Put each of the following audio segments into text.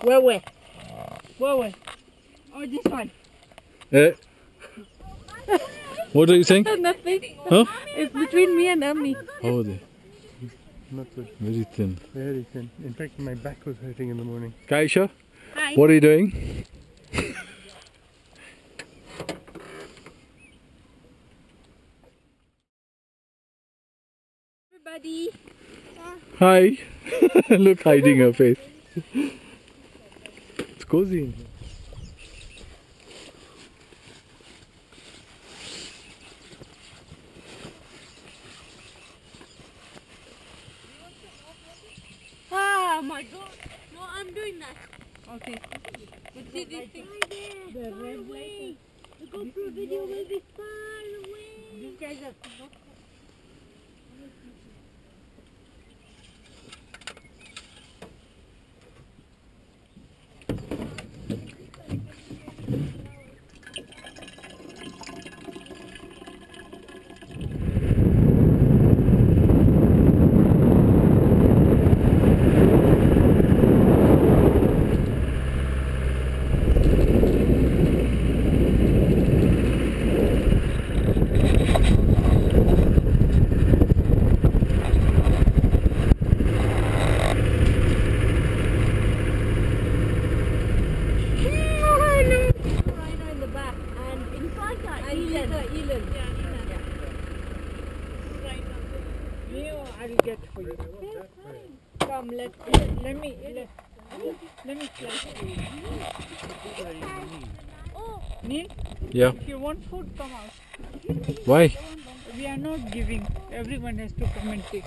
Where? Oh, this one. Eh? What are you saying? Nothing. Huh? It's between me and Ami. How are they? Not good. Very thin. Very thin. In fact, my back was hurting in the morning. Kaisha, Hi. what are you doing? Everybody. Hi. Look, hiding her face. It's cozy in here. Oh my God. No, I'm doing that. Okay. But see this thing. The red light. The GoPro video will be far away. These guys are. I'll get for you. Come, let me fly for you. Neil? Yeah. If you want food, come out. Why? We are not giving. Everyone has to come and take.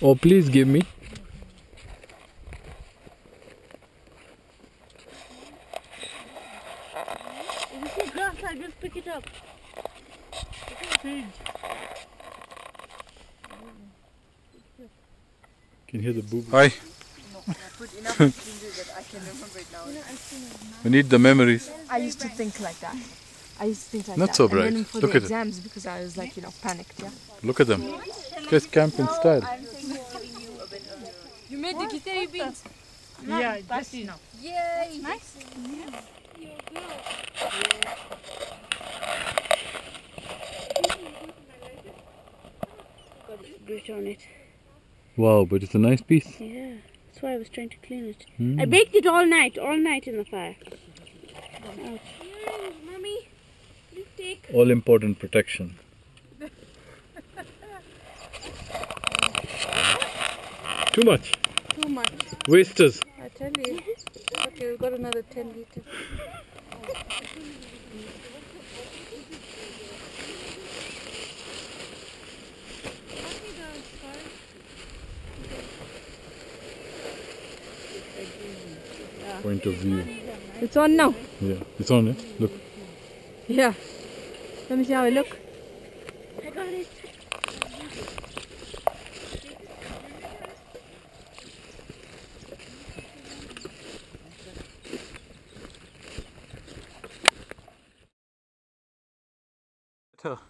Oh, please give me. If you see grass, I'll just pick it up. Can you hear the boo? Hi. I put enough ginger that I can remember it now. We need the memories. I used to think like that. Not that. so bright. And then for Look the at it. exams, because I was like, panicked, yeah. Look at them. Just camp in style. You made the kitari beans. Yeah, just enough. Yay! Nice. Got grit on it. Wow, but it's a nice piece. Yeah, that's why I was trying to clean it. Mm. I baked it all night in the fire. Ouch. Mommy, please take. All important protection. Too much. Too much. Wasters. I tell you. Okay, we've got another 10 liters. Point of view. It's on now. Yeah, it's on it. Look. Yeah. Let me see how I look. I got it.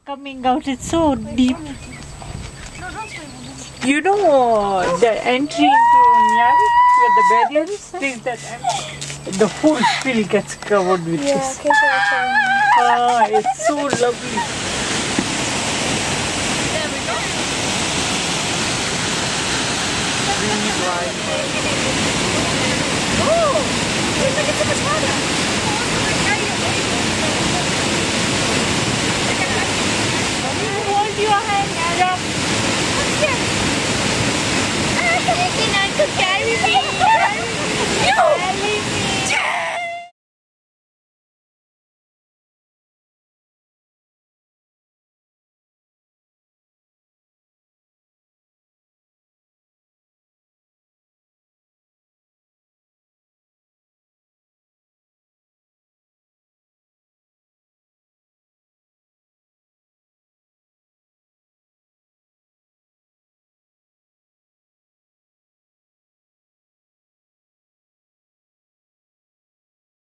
Coming out, it's so deep. You know the entry into Nyari where the barrier is? There's that the whole field gets covered with this. Ah, it's so lovely. There we go. Really bright.